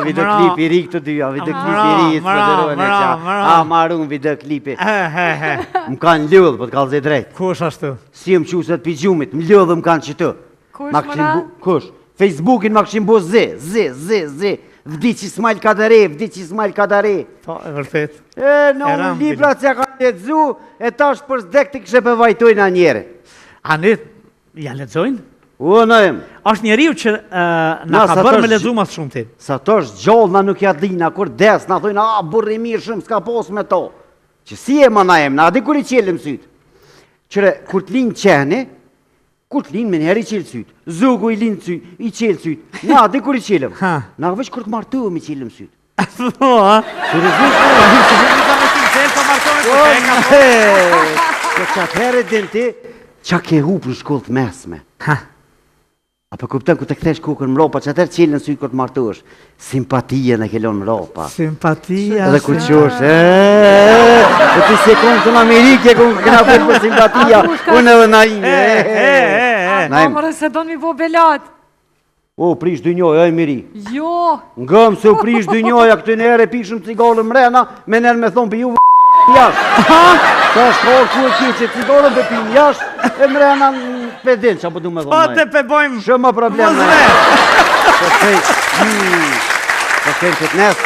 Videoklip i ri këtë dyja, videoklip i ri, marun videoklipi. Më kanë lëdhë, po të kalë zë drejt. Kush ashtu? Si më qusët pijumit, më lëdhë më kanë qëtë. Kush? Facebookin më këshim bo zë. Vdiqi Ismail Kadare. Po, e vërtet. Në unë libra që ka letëzu, e tash për zdek të kështë për vajtojnë a njere. A ne, ja lexojnë? Në em. Ashtë njeriu që na ka bërë me lexu mas shumë ti. Sa tosh gjallë na nuk ja dhina, kur des, na thojnë, burri mirë shumë, s'ka pos me to. Që si e ma na em, na adi kur i qelim sytë. Qëre, kur t'linë qeni, kur t'linë me njerë i qelë sytë. Zugu i linë sytë, i qelë sytë. Na adi kur i qelim. Na veç kur t'martuëm i qelim sytë. Po, ha? Që atëherë denti, qa ke hupë në shkollë të mesme. Apo kuptën ku të kthesh kukën më ropa, që atër qilën sy kur të martuash. Simpatia në kelon më ropa. Simpatia. Edhe ku qosh, e ti se konë të në Amerike, ku këna për për simpatia, unë edhe na ime. Amore se do një bo belat. O, prish dy njoj, oj miri. Jo. Ngëm se u prish dy njoja, këtë njerë e pishëm cigallë mrena, me njerë me thonë për ju jashtë. Sa shkollë ku e ki që cigallën për pinë jashtë, e mrena në pedin, që apo du me thonë Po të pëbojmë. Shumë problem në Po shkej në fitness.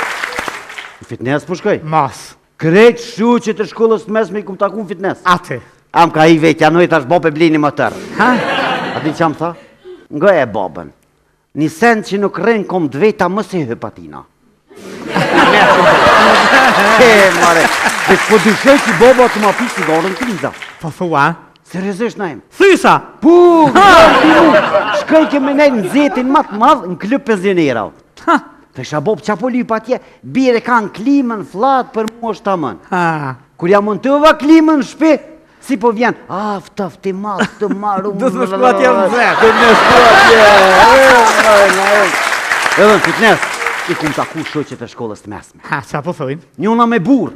Në fitness po shkej? Mas. Krejt shu që të shkollës të mes me i kum taku në fitness. Ate. Am ka i vetja, noj tash bope blini më tërë. A di që am tha? Nga e babën. Një sen që nuk rrenë kom dveta më se hëpatina. Mare, dhe po dyshoj që boba të ma pi sigurën kriza. Po thua? Seriozisht na em. Thysa! Pu, shkoj ke me nejnë në zetin matë madhë në klub penzionera. Të shabob qa po lyp atje, bire kanë klimën flatë për mu është tamën. Kur ja montova klimën në shpi, si po vjen, aftaf të matë të maru. Do të më shku atje në zetë. Do të më shku atje. Edhe në fitness, i kum taku shoqet e shkollës të mesme. Qa po thojnë? Njona me burë,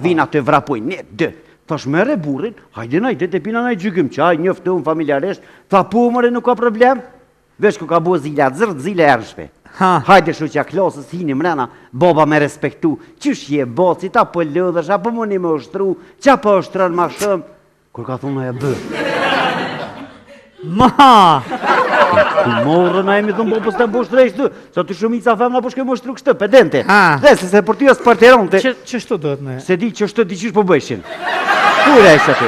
vina të vrapojnë, ne, dë. Thash mere burin, hajde të pina nëjë gjygim qaj, njëftë unë familjaresht, tha po mëre nuk ka problem, vesh ku ka bo zile atë zërë, zile ershpe. Hajde shu që a klasës hini mrena, boba me respektu, qësh je boci, ta po lëdhësh, apo mëni me ushtru, qa po ushtërën ma shumë, kur ka thunë e bërë. Ma! Ku morë na emi thunë bopës të mboshtërejshtë, sa të shumica femna po shkoj më ushtru kështë, pedente. Dhe se se për ty asë parteronte. Qështu do të ne? Se di që shtë di qysh po bëjshin. Kure e shtë të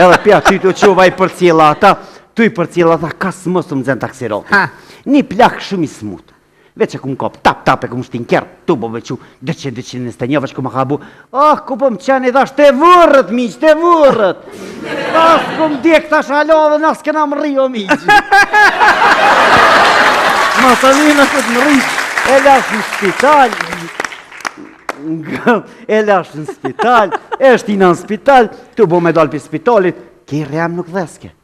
edhe pja ty të qova i për cila ata, tu i për cila ata ka së mos të më zënë taksiroti. Një plak shumë i smutë. Veç e ku më kop, tap e ku më shtin kjerë, tu po vequ, 200-221, veç ku më ka bu, ku po më qeni dhash të vërët, miq, të vërët. As ku më djek tash halo dhe nas kena më rrio, miq. Masalina të më rrio, e lash në spital, e lash në spital, e shtina në spital, tu bo me dal për spitalit, ki rem nuk dheske.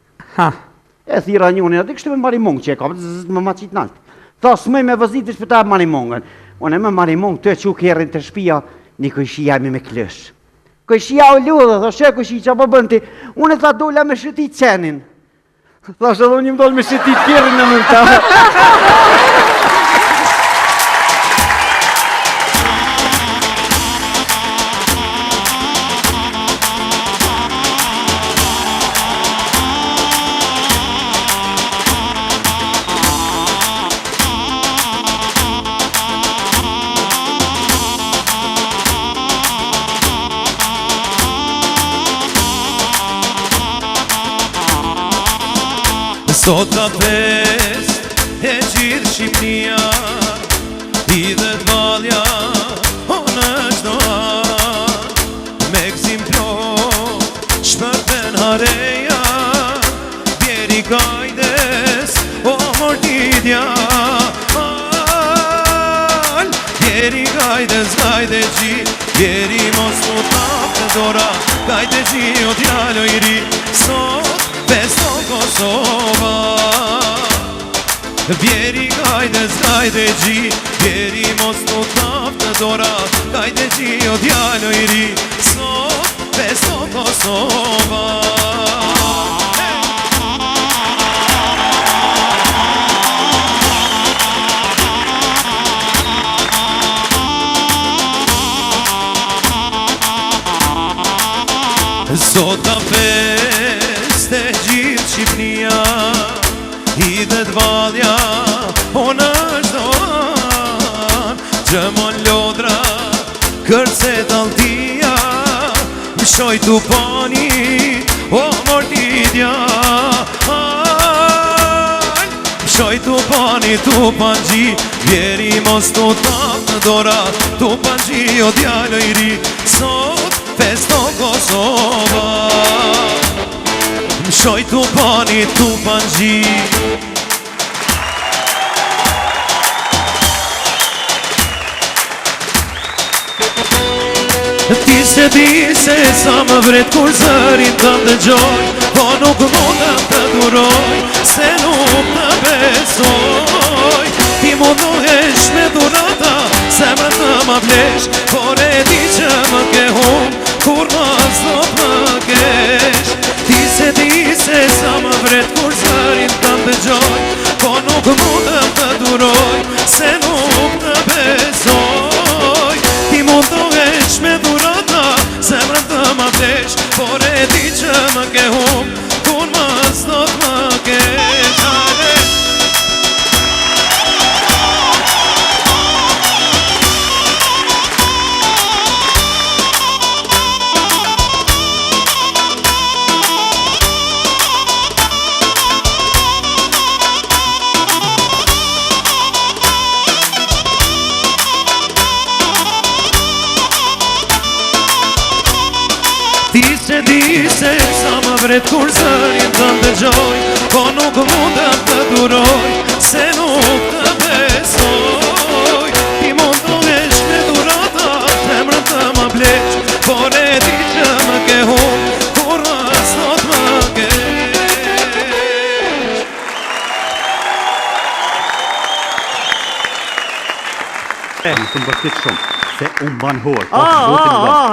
E thira njunin, atë kështë me marimong që e ka, me ma qitë naltë. Tha smëj me vëzit të shpëta marimongën. Unë e me marimongë të që kërën të shpia, një këshia jemi me klësh. Këshia o ludhe, dhe shë këshia që po bënti, unë e tha dolla me shëtit qenin. Tha shë edhe unë më dollë me shëtit kërën në mënta. Sot ka fest e gjithë Shqipnia, i dhe t'valja o në qdo anë, me gzim plot, shpërten hareja, bjeri kajdes o mordidja, bjeri kajdes gajde gji, bjeri mos të tap të dora, gajde gji o djalo i ri, sot Besto Kosova. Bjeri kajdes kajde gji, bjeri mos të tap të dora, kajde gji o djalo i ri, sot besto Kosova. se t'valja unë është doan Gjëmon lodra kërse t'altia Më shoj t'u pani o mordidja Më shoj t'u pani t'u panji Vjeri mos t'u tap në dora T'u panji o djallë i ri Sot festo Kosova Më shoj t'u pani t'u panji Ti se di se sa më vret kur zërin të ndëgjoj Po nuk mundëm të duroj se nuk të besoj Ti mundohesh me durata se më të më blesh Por e di që më ke hum kur mos do të kesh Ti se di se sa më vret kur zërin të ndëgjoj Po nuk mundëm të duroj se nuk të besoj Ti mundohesh me durata zemrën të më blesh Por e di që më ke hum kur mos do të më kesh Ti se di se sa më vret kur zërin të ndëgjoj Po nuk mundëm të duroj se nuk të besoj Ti mundohesh me durata zemrën të më blesh Por e di që më ke hum kur mos do të më kesh Më të mbërtit shumë Se unë ban hor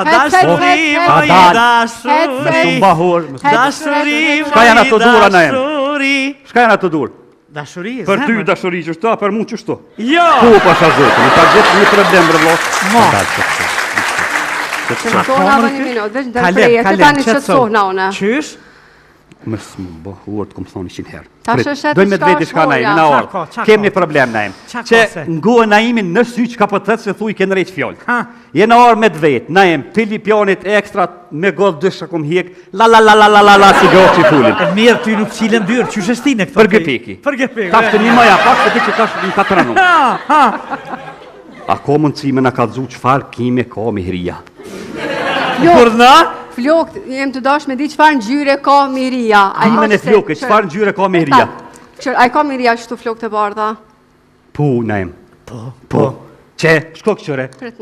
Dashuri, më i dashuri Me të mba hor Dashuri, Shka janë ato dura na em? dashuri Shka janë ato dur? Dashuri, Për ty zemër. dashuri qështu, për mu qështu Jo Po pasha zotë, në ta gjithë një problem rëllo Ma. Të sohna dhe një minut, veç në Kalem, tërpreje, të kalem, tani që të sohna une. Qysh? Më së më bëhuar të këmë thoni 100 herë. Ta Prit, shëshet dojmë me çka dveti shka është na imi, folja. na Qa orë. ka, qa Kem ka? një problem na im. Qa Që ka se? nguë na imin në sy që ka po të thëtë se thuj kënë rejtë fjollë. Ha. Jena orë me dvet, na im, pili pionit ekstra me godë dësha kum hjek, la si gjohë që fullin. E mirë, ty nuk cilën dyrë, që shestine këto? Për gëpiki. Për gëpiki. Tash të një maja pak, të ti që tash në 4 anu. Ha. A ko mundësi me në ka dzu qëfar kime ka mihria. Kur na? Flok, jem të dash me di qëfar ngjyre ka miria. Kime në flokë, qëfar në gjyre ka mihria. A i ka miria qështu flok të bardha? Po, na im. Po. Që, shko këqëre.